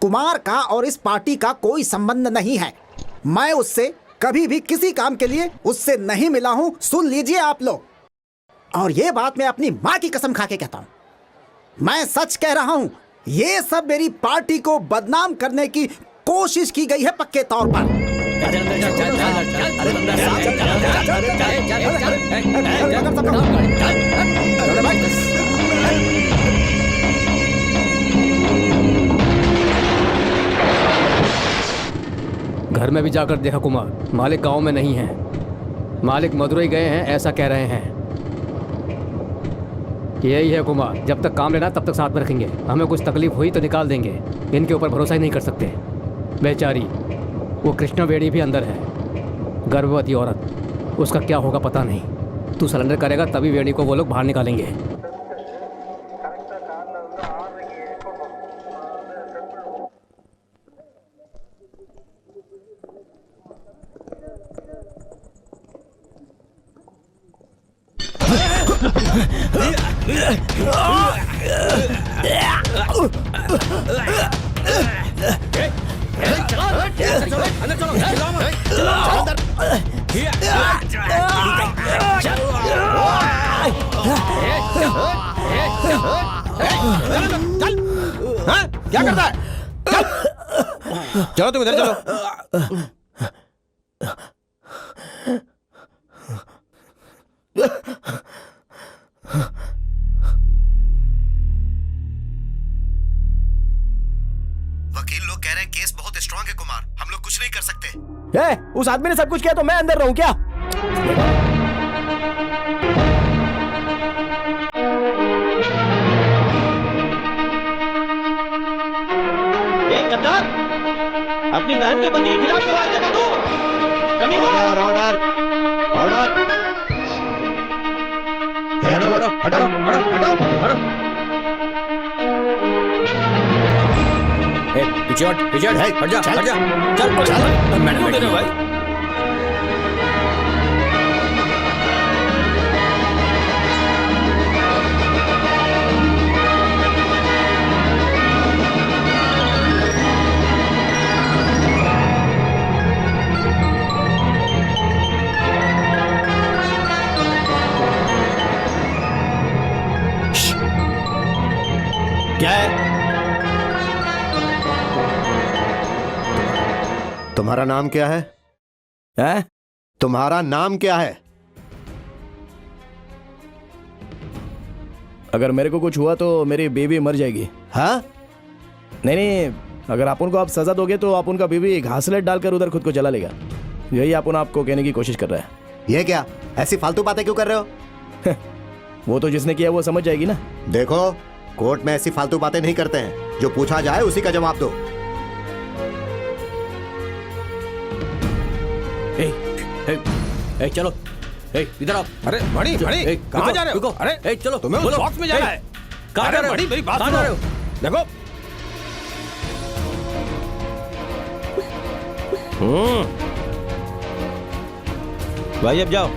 कुमार का और इस पार्टी का कोई संबंध नहीं है। मैं उससे कभी भी किसी काम के लिए उससे नहीं मिला हूं, सुन लीजिए आप लोग। और ये बात मैं अपनी माँ की कसम खा के कहता हूं, मैं सच कह रहा हूं। ये सब मेरी पार्टी को बदनाम करने की कोशिश की गई है पक्के तौर पर। घर में भी जाकर देखा कुमार, मालिक गांव में नहीं है। मालिक मदुरई गए हैं ऐसा कह रहे हैं। यही है कुमार, जब तक काम लेना तब तक साथ में रखेंगे। हमें कुछ तकलीफ हुई तो निकाल देंगे। इनके ऊपर भरोसा ही नहीं कर सकते। बेचारी वो कृष्णा वेड़ी भी अंदर है, गर्भवती औरत। उसका क्या होगा पता नहीं। तू सरेंडर करेगा तभी वेड़ी को वो लोग बाहर निकालेंगे। क्या करता है? चलो तुम इधर चलो। वकील लोग कह रहे हैं केस बहुत स्ट्रांग है कुमार, हम लोग कुछ नहीं कर सकते। उस आदमी ने सब कुछ किया तो मैं अंदर रहूं क्या? गद्दार, अपनी बहन के पति के खिलाफ आवाज लगा दो। कमी ऑर्डर ऑर्डर ऑर्डर। हटो हटो हटो हटो। पीछे हट जा चल मैंने क्यों दे रहा भाई? क्या है? तुम्हारा नाम क्या है? तुम्हारा नाम क्या है? अगर मेरे को कुछ हुआ तो मेरी बीवी मर जाएगी। हाँ? नहीं, अगर आप उनको आप सजा दोगे तो आप उनका बीवी घासलेट डालकर उधर खुद को जला लेगा। यही आप आपको कहने की कोशिश कर रहा है। ये क्या ऐसी फालतू बातें क्यों कर रहे हो? वो तो जिसने किया वो समझ जाएगी ना। देखो, कोर्ट में ऐसी फालतू बातें नहीं करते हैं। जो पूछा जाए उसी का जवाब दो। चलो इधर आओ। अरे मणि कहाँ जा रहे हो? अरे चलो, तुम्हें उस बॉक्स में जाना है। कहाँ जा रहे हो? मेरी बात सुनो। देखो, भाई अब जाओ।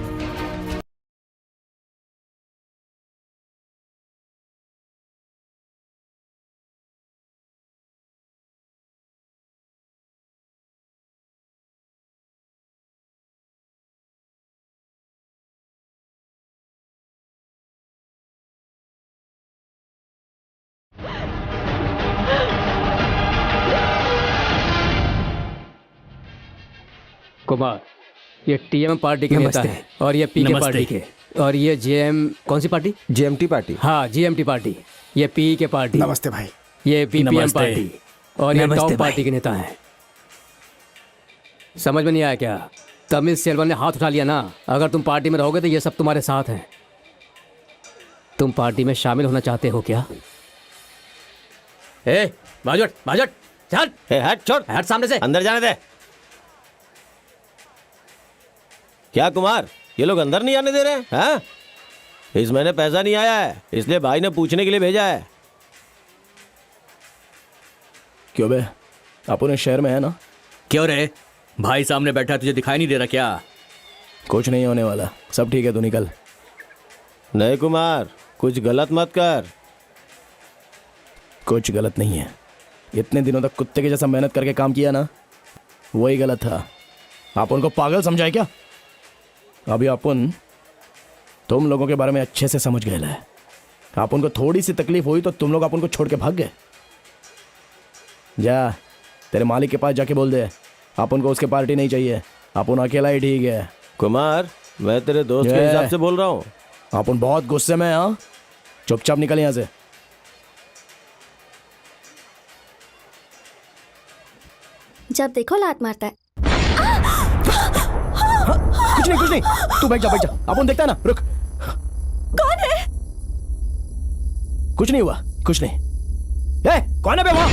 कुमार, ये टीएम पार्टी के नेता हैं और ये पीके पार्टी के, और ये जेएम कौन सी पार्टी? JMT party. हाँ, जेएमटी पार्टी। ये पी के पार्टी। नमस्ते भाई। ये पीपीएम पार्टी और ये टॉप पार्टी के नेता हैं। समझ में नहीं आया क्या? तमिल सेल्वन ने हाथ उठा लिया ना। अगर तुम पार्टी में रहोगे तो ये सब तुम्हारे साथ हैं। तुम पार्टी में शामिल होना चाहते हो क्या? बाजट चल। हट, छोड़, हट सामने से। अंदर जाने दे। क्या कुमार, ये लोग अंदर नहीं आने दे रहे हैं? हाँ? इस महीने पैसा नहीं आया है, इसलिए भाई ने पूछने के लिए भेजा है। क्यों बे, अपने शहर में है ना? क्यों रे, भाई सामने बैठा, तुझे दिखाई नहीं दे रहा क्या? कुछ नहीं होने वाला, सब ठीक है, तू निकल। नहीं कुमार, कुछ गलत मत कर। कुछ गलत नहीं है। इतने दिनों तक कुत्ते के जैसा मेहनत करके काम किया ना, वही गलत था। आप उनको पागल समझाए क्या? अभी अपन तुम लोगों के बारे में अच्छे से समझ गए है। आप उनको थोड़ी सी तकलीफ हुई तो तुम लोग अपन को छोड़ के भाग गए। जा तेरे मालिक के पास जाके बोल दे अपन को उसके पार्टी नहीं चाहिए, अपन अकेला ही ठीक है। कुमार, मैं तेरे दोस्त के ये। हिसाब से बोल रहा हूँ। अपन बहुत गुस्से में हैं, हाँ? चुपचाप निकल यहाँ से। जब देखो लात मारता है। कुछ नहीं, तू बैठ जा। अपन देखता है ना, रुक। कौन है? कुछ नहीं हुआ, कुछ नहीं। ए, कौन है बे वहाँ?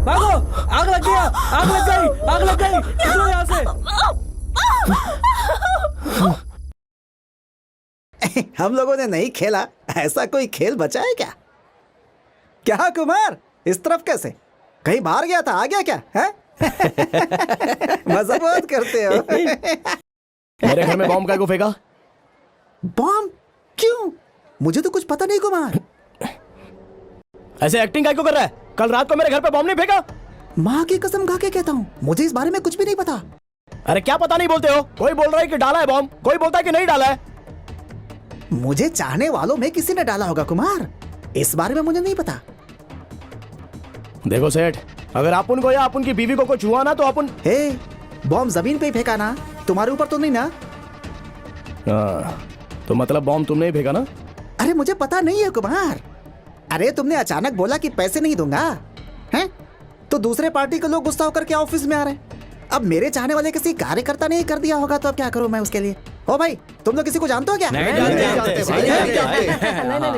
भागो, आग लग गया, आग लग गई, निकलो यहाँ से। हम लोगों ने नहीं खेला, ऐसा कोई खेल बचा है क्या? क्या कुमार, इस तरफ कैसे? कहीं बाहर गया था, आ गया क्या है? मजा बहुत करते हो। मेरे घर में बॉम्ब काय को फेंका? बॉम्ब? क्यों? मुझे तो कुछ पता नहीं कुमार। ऐसे एक्टिंग काय को कर रहा है? कल रात को मेरे घर पे बॉम्ब नहीं फेंका? माँ की कसम खा के कहता हूँ, मुझे इस बारे में कुछ भी नहीं पता। अरे क्या पता नहीं बोलते हो? कोई बोल रहा है कि डाला है बॉम्ब, कोई बोलता है कि नहीं डाला है। मुझे चाहने वालों में किसी ने डाला होगा कुमार, इस बारे में मुझे नहीं पता। देखो सेठ, अगर अपन को या अपन की बीवी को कुछ हुआ ना तो अपन हे, बॉम्ब जमीन पे ही फेंका ना, तुम्हारे ऊपर तो नहीं ना? तो मतलब बॉम्ब तुमने ही फेंका ना? अरे मुझे पता नहीं है कुमार। अरे तुमने अचानक बोला कि पैसे नहीं दूंगा, हैं? तो दूसरे पार्टी के लोग गुस्सा होकर के ऑफिस में आ रहे हैं। अब मेरे चाहने वाले किसी कार्यकर्ता ने ही कर दिया होगा, तो अब क्या करूं मैं उसके लिए? ओ भाई, तुम लोग किसी को जानते हो क्या?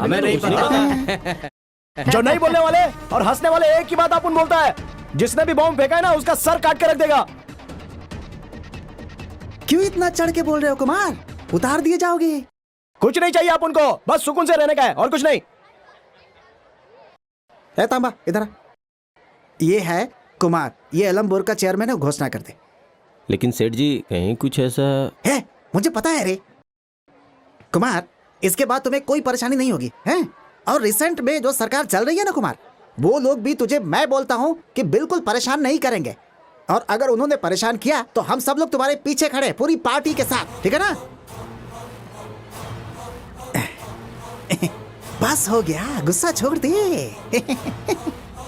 हमें नहीं पता। जो नहीं बोलने वाले और हंसने वाले एक ही बात अपन बोलता है, जिसने भी बॉम्ब फेंका है ना उसका सर काट के रख देगा। क्यों इतना चढ़ के बोल रहे हो कुमार? उतार दिए जाओगे। कुछ नहीं चाहिए अपन को, बस सुकून से रहने का है और कुछ नहीं। ए तांबा, इधर आ। ये है कुमार, ये अलमपुर का चेयरमैन है, घोषणा कर दे। लेकिन सेठ जी, कहीं कुछ ऐसा है, मुझे पता है रे कुमार, इसके बाद तुम्हें कोई परेशानी नहीं होगी, हैं? और रिसेंट में जो सरकार चल रही है ना कुमार, वो लोग भी तुझे मैं बोलता हूँ कि बिल्कुल परेशान नहीं करेंगे। और अगर उन्होंने परेशान किया तो हम सब लोग तुम्हारे पीछे खड़े, पूरी पार्टी के साथ, ठीक है ना? बस हो गया, गुस्सा छोड़ दे।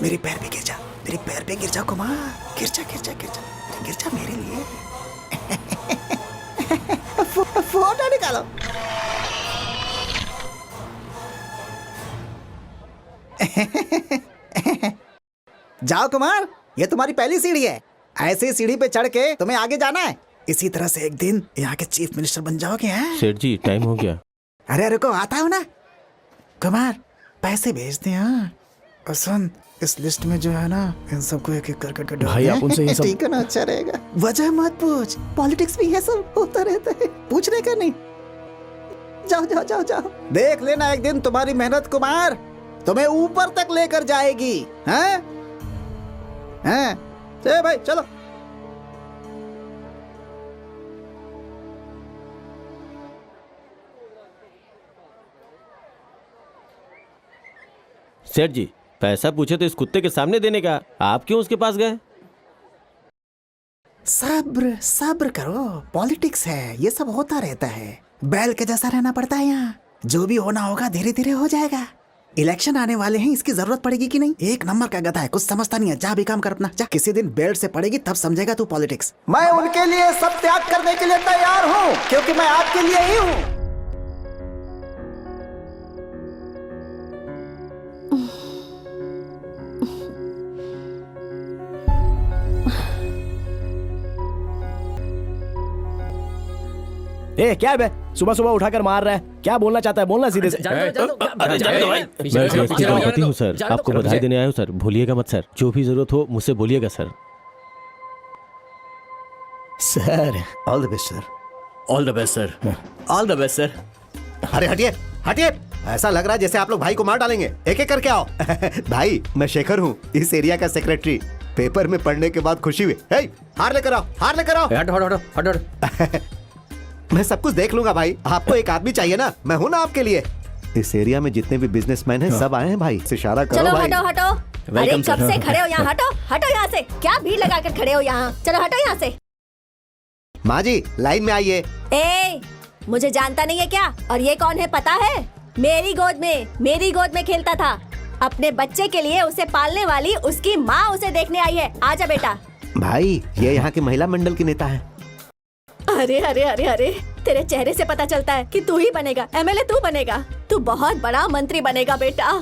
मेरे पैर पे गिर जा, मेरे पैर पे गिर जा कुमार, गिर जा मेरे लिए। फोटो निकालो। जाओ कुमार, ये तुम्हारी पहली सीढ़ी है। ऐसी सीढ़ी पे चढ़ के तुम्हें आगे जाना है। इसी तरह से एक दिन यहाँ के चीफ मिनिस्टर बन जाओगे। हैं? सेठ जी, टाइम हो गया। अरे रुको, आता हो ना कुमार, पैसे भेजते हैं। हाँ? और सुन, इस लिस्ट में जो है ना, इन सबको एक एक करके डाल भाई, दे। आप उनसे ये सब- ठीक है ना? अच्छा रहेगा। वजह मत पूछ, पॉलिटिक्स भी है, सब होता रहता है, पूछने का नहीं। जाओ। देख लेना एक दिन तुम्हारी मेहनत कुमार तुम्हें ऊपर तक लेकर जाएगी। हैं? चलो भाई, चलो। सेठ जी, पैसा पूछे तो इस कुत्ते के सामने देने का, आप क्यों उसके पास गए? सब्र करो, पॉलिटिक्स है, ये सब होता रहता है। बैल के जैसा रहना पड़ता है यहाँ। जो भी होना होगा धीरे धीरे हो जाएगा। इलेक्शन आने वाले हैं, इसकी जरूरत पड़ेगी कि नहीं? एक नंबर का गधा है, कुछ समझता नहीं है। जा भी काम कर अपना, जा। किसी दिन बेल्ट से पड़ेगी तब समझेगा तू पॉलिटिक्स। मैं उनके लिए सब त्याग करने के लिए तैयार हूँ, क्योंकि मैं आपके लिए ही हूँ। ए क्या है बे, सुबह सुबह उठाकर मार रहा है? क्या बोलना चाहता है? बोलना सीधे से। मैं सीएस की सभापति हूँ सर, आपको बधाई देने आया हूँ सर। भूलिएगा मत सर, जो भी जरूरत हो मुझसे बोलिएगा sir. Sir, all the best sir. All the best sir, all the best sir. अरे हटिए हटिए, ऐसा लग रहा है जैसे आप लोग भाई को मार डालेंगे। एक एक करके आओ। भाई, मैं शेखर हूँ, इस एरिया का सेक्रेटरी। पेपर में पढ़ने के बाद खुशी हुई। हे, हार लेकर आओ, हार लेकर आओ। हट। मैं सब कुछ देख लूंगा भाई, आपको एक आदमी चाहिए ना, मैं हूं ना आपके लिए। इस एरिया में जितने भी बिजनेसमैन हैं सब आए हैं भाई, इशारा करो चलो भाई। हटो हटो। अरे Welcome, कब sir. से खड़े हो यहाँ? हटो हटो यहाँ से। क्या भीड़ लगा कर खड़े हो यहाँ? चलो हटो यहाँ से। माँ जी लाइन में आइए। ए, मुझे जानता नहीं है क्या? और ये कौन है पता है? मेरी गोद में खेलता था। अपने बच्चे के लिए उसे पालने वाली उसकी माँ उसे देखने आई है। आजा बेटा। भाई ये यहाँ के महिला मंडल के नेता है। अरे अरे अरे अरे, तेरे चेहरे से पता चलता है कि तू ही बनेगा एमएलए। तू बनेगा, तू बहुत बड़ा मंत्री बनेगा बेटा।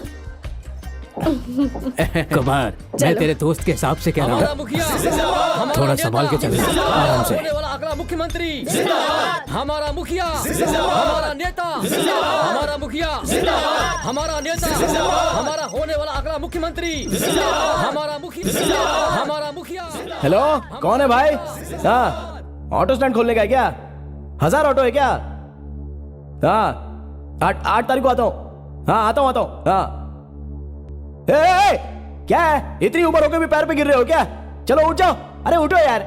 कुमार, मैं तेरे दोस्त के हिसाब से कह रहा हूँ, थोड़ा संभाल के चल, आराम से। अगला मुख्यमंत्री हमारा मुखिया, हमारा नेता, हमारा मुखिया, हमारा नेता, हमारा होने वाला अगला मुख्यमंत्री, हमारा मुखिया, हमारा मुखिया। हेलो, कौन है भाई? हाँ, ऑटो स्टैंड खोलने का है क्या? 1000 ऑटो है क्या? हाँ, 8 तारीख को आता हूँ। हाँ आता हूँ। हाँ ए, क्या है, इतनी उम्र होकर भी पैर पे गिर रहे हो क्या? चलो उठ जाओ। अरे उठो यार।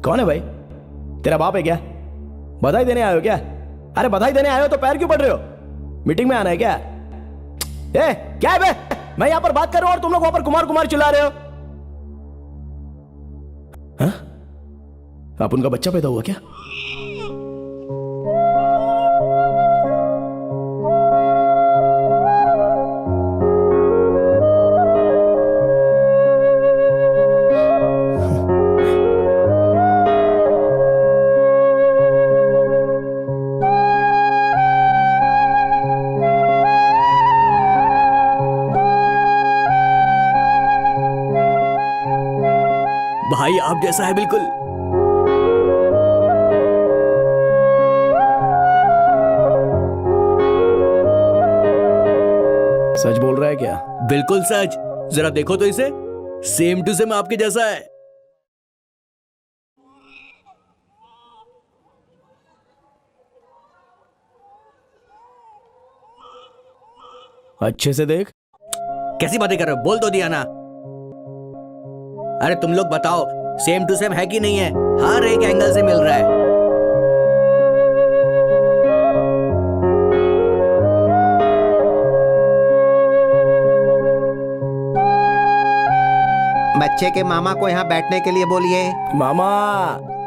कौन है भाई? तेरा बाप है क्या? बधाई देने आए हो क्या? अरे बधाई देने आए हो तो पैर क्यों पड़ रहे हो? मीटिंग में आना है क्या? ए क्या है बे? मैं यहां पर बात कर रहा हूं और तुम लोग वहां पर कुमार कुमार चिल्ला रहे हो। हाँ? आप उनका बच्चा पैदा हुआ क्या? भाई आप जैसा है बिल्कुल। सच बोल रहा है क्या? बिल्कुल सच। जरा देखो तो इसे, सेम टू सेम आपके जैसा है। अच्छे से देख। कैसी बातें कर रहे हो? बोल तो दिया ना। अरे तुम लोग बताओ, सेम टू सेम है कि नहीं है? हर एक एंगल से मिल रहा है। बच्चे के मामा को यहाँ बैठने के लिए बोलिए। मामा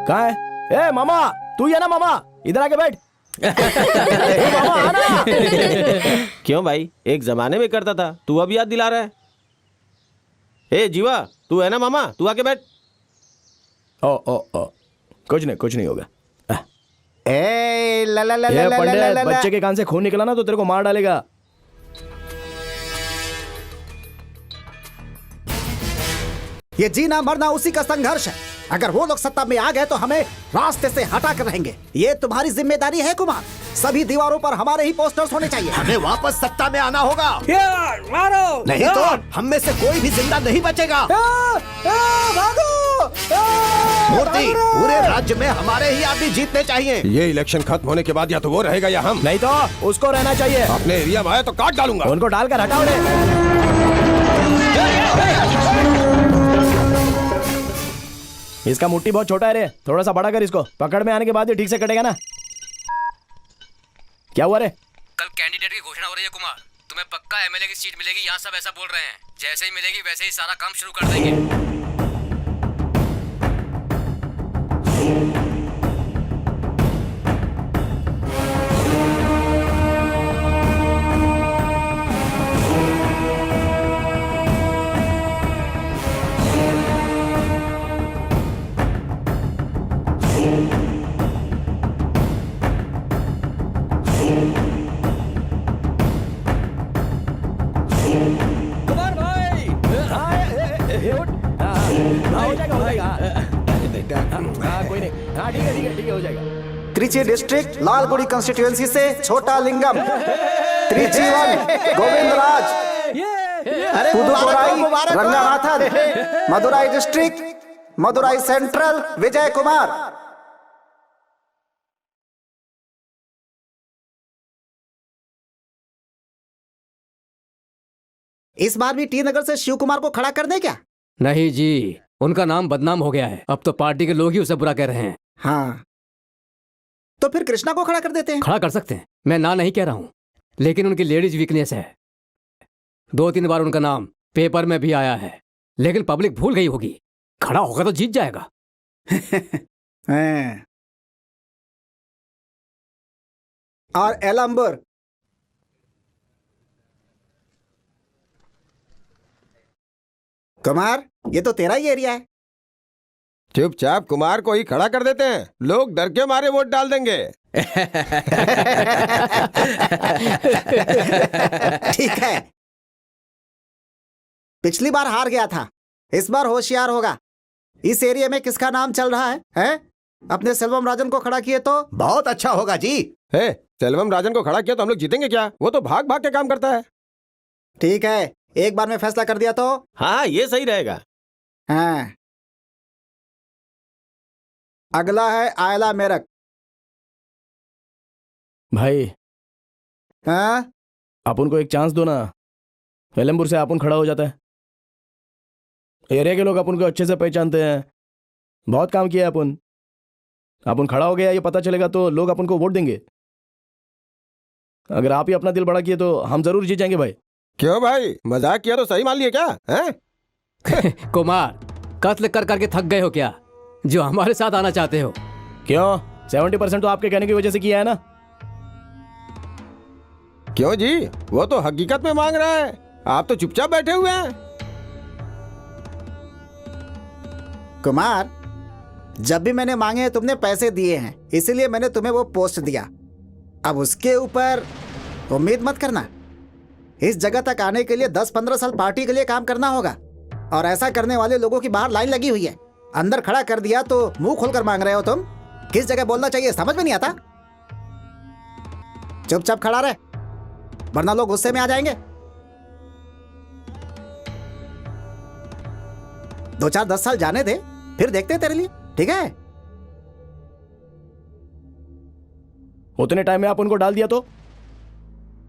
कहाँ है? ए मामा, तू ही है ना मामा? इधर आके बैठ। ए, मामा आना। क्यों भाई, एक जमाने में करता था, तू अब याद दिला रहा है? ए जीवा, तू है ना मामा? तू आके बैठ। ओ कुछ नहीं होगा। ए ला ला ला ये ला ला ला पंडित, ला ला। बच्चे के कान से खून निकला ना तो तेरे को मार डालेगा। ये जीना मरना उसी का संघर्ष है। अगर वो लोग सत्ता में आ गए तो हमें रास्ते से हटा कर रहेंगे। ये तुम्हारी जिम्मेदारी है कुमार। सभी दीवारों पर हमारे ही पोस्टर्स होने चाहिए। हमें वापस सत्ता में आना होगा, मारो नहीं तो हम में से कोई भी जिंदा नहीं बचेगा। भागो। मूर्ति, पूरे राज्य में हमारे ही आदमी जीतने चाहिए। ये इलेक्शन खत्म होने के बाद या तो वो रहेगा या हम। नहीं तो उसको रहना चाहिए। अपने एरिया में आया तो काट डालूंगा। उनको डालकर हटाओ रे। इसका मुट्ठी बहुत छोटा है रे, थोड़ा सा बड़ा कर इसको। पकड़ में आने के बाद ये ठीक से कटेगा ना। क्या हुआ रे? कल कैंडिडेट की घोषणा हो रही है कुमार। तुम्हें पक्का एमएलए की सीट मिलेगी, यहाँ सब ऐसा बोल रहे हैं। जैसे ही मिलेगी वैसे ही सारा काम शुरू कर देंगे। कुमार भाई, हो जाएगा। कोई नहीं। हाँ ठीक है हो जाएगा। त्रिची डिस्ट्रिक्ट लालगुड़ी कंस्टिट्यूएंसी से छोटा लिंगम, त्रिची 1 गोविंद राज, पुदुकोराई रंगनाथन, मदुराई डिस्ट्रिक्ट मदुराई सेंट्रल विजय कुमार। इस बार भी टी नगर से शिव कुमार को खड़ा कर दे क्या? नहीं जी, उनका नाम बदनाम हो गया है। अब तो पार्टी के लोग ही उसे बुरा कह रहे हैं। हाँ, तो फिर कृष्णा को खड़ा कर देते हैं। खड़ा कर सकते हैं, मैं ना नहीं कह रहा हूँ, लेकिन उनकी लेडीज वीकनेस है। 2-3 बार उनका नाम पेपर में भी आया है, लेकिन पब्लिक भूल गई होगी। खड़ा होगा तो जीत जाएगा। हैं। और एलम्बर, कुमार ये तो तेरा ही एरिया है। चुपचाप कुमार को ही खड़ा कर देते हैं, लोग डर के मारे वोट डाल देंगे। ठीक है, पिछली बार हार गया था, इस बार होशियार होगा। इस एरिया में किसका नाम चल रहा है, हैं? अपने सेल्वम राजन को खड़ा किए तो बहुत अच्छा होगा जी। हे, सेल्वम राजन को खड़ा किया तो हम लोग जीतेंगे क्या? वो तो भाग भाग के काम करता है। ठीक है, एक बार में फैसला कर दिया तो हाँ ये सही रहेगा। हाँ। अगला है आयला मेरक। भाई हाँ? अपन को एक चांस दो ना। एलमपुर से अपन खड़ा हो जाता है। एरिया के लोग अपन को अच्छे से पहचानते हैं, बहुत काम किया है अपन। अपन खड़ा हो गया ये पता चलेगा तो लोग अपन को वोट देंगे। अगर आप ही अपना दिल बड़ा किए तो हम जरूर जीत जाएंगे भाई। क्यों भाई, मजाक किया तो सही मान लिए क्या? हैं? कुमार, कत्ल कर करके थक गए हो क्या, जो हमारे साथ आना चाहते हो? क्यों? 70% तो आपके कहने की वजह से किया है ना। क्यों जी, वो तो हकीकत में मांग रहा है, आप तो चुपचाप बैठे हुए हैं। कुमार, जब भी मैंने मांगे तुमने पैसे दिए हैं, इसीलिए मैंने तुम्हें वो पोस्ट दिया। अब उसके ऊपर उम्मीद मत करना। इस जगह तक आने के लिए 10-15 साल पार्टी के लिए काम करना होगा, और ऐसा करने वाले लोगों की बाहर लाइन लगी हुई है। अंदर खड़ा कर दिया तो मुंह खोलकर मांग रहे हो तुम। किस जगह बोलना चाहिए समझ में नहीं आता। चुपचाप खड़ा रहे, वरना लोग गुस्से में आ जाएंगे। 2-4-10 साल जाने दे, फिर देखते हैं तेरे लिए, ठीक है? उतने टाइम में अपन को डाल दिया तो?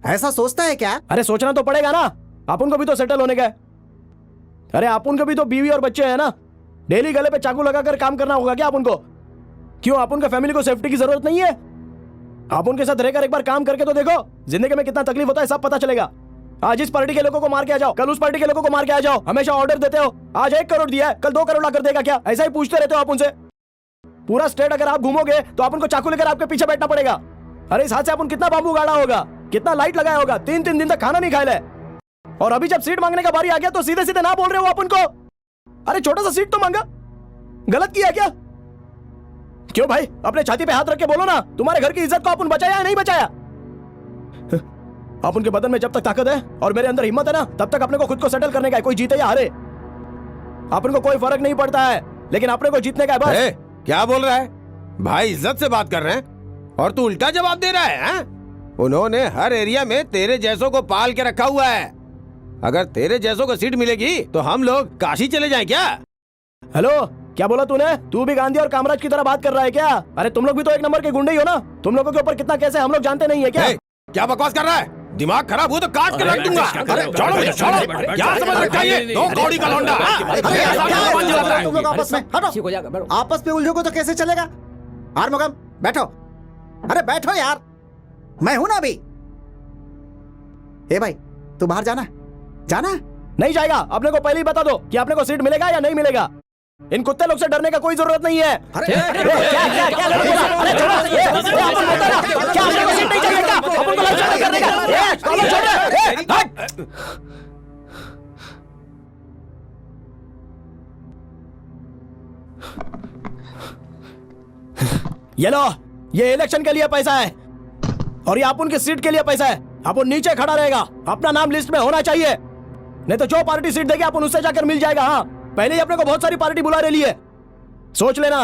ऐसा सोचता है क्या? अरे सोचना तो पड़ेगा ना, अपन को भी तो सेटल होने का है। अरे अपन को भी तो बीवी और बच्चे हैं ना। डेली गले पे चाकू लगाकर काम करना होगा क्या अपन को? क्यों, अपन का फैमिली को सेफ्टी की जरूरत नहीं है? आप उनके साथ रहकर एक बार काम करके तो देखो, जिंदगी में कितना तकलीफ होता है सब पता चलेगा। आज इस पार्टी के लोगों को मार के आ जाओ, कल उस पार्टी के लोगों को मार के आ जाओ। हमेशा ऑर्डर देते हो, आज 1 करोड़ दिया है, कल 2 करोड़ ला कर देगा क्या? ऐसा ही पूछते रहते हो आप उनसे। पूरा स्टेट अगर आप घूमोगे तो अपन को चाकू लेकर आपके पीछे बैठना पड़ेगा। अरे इस हाथ से अपन कितना बांबू गाड़ा होगा, कितना लाइट लगाया होगा, 3-3 दिन तक खाना नहीं खाया है। और अभी जब सीट मांगने का बारी आ गया तो सीधे सीधे ना बोल रहे हो अपन को। अरे छोटा सा सीट तो मांगा, गलत किया क्या? क्यों भाई, अपने छाती पे हाथ रख के बोलो ना, तुम्हारे घर की इज्जत को अपन बचाया या नहीं बचाया? अपन के बदन में जब तक ताकत है और मेरे अंदर हिम्मत है ना, तब तक अपने को खुद को सेटल करने का है, कोई जीते या हारे अपन को कोई फर्क नहीं पड़ता है, लेकिन अपने को जीतने का है बस। क्या बोल रहा है भाई? इज्जत से बात कर रहे हैं और तू उल्टा जवाब दे रहा है, हैं? उन्होंने हर एरिया में तेरे जैसों को पाल के रखा हुआ है। अगर तेरे जैसों को सीट मिलेगी तो हम लोग काशी चले जाएं क्या? हेलो, क्या बोला तूने? तू भी गांधी और कामराज की तरह बात कर रहा है क्या? अरे तुम लोग भी तो 1 नंबर के गुंडे ही हो ना। तुम लोगों के ऊपर कितना कैसे हम लोग जानते नहीं है क्या? क्या बकवास कर रहा है? दिमाग खराब हो तो काट के रख दूंगा। अरे छोड़ो मुझे, छोड़ो। क्या समझ रखा है ये? 2 कौड़ी का लौंडा। तुम लोग आपस में हटो। आपस में उलझोगे तो कैसे चलेगा? आरमुगम बैठो। अरे बैठो यार, मैं हूं ना अभी। ए भाई, तू बाहर जाना जाना। नहीं जाएगा। अपने को पहले ही बता दो कि अपने को सीट मिलेगा या नहीं मिलेगा। इन कुत्ते लोग से डरने का कोई जरूरत नहीं है। क्या अपने को सीट नहीं चाहिए क्या? अपन को लंच करने का। ये लो, ये इलेक्शन के लिए पैसा है और ये अपन की सीट के लिए पैसा है। अपन नीचे खड़ा रहेगा, अपना नाम लिस्ट में होना चाहिए, नहीं तो जो पार्टी सीट देगी अपन उससे जाकर मिल जाएगा। हाँ, पहले ही अपने को बहुत सारी पार्टी बुला रही है, सोच लेना।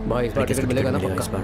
भाई इस बार टिकट मिलेगा ना पक्का?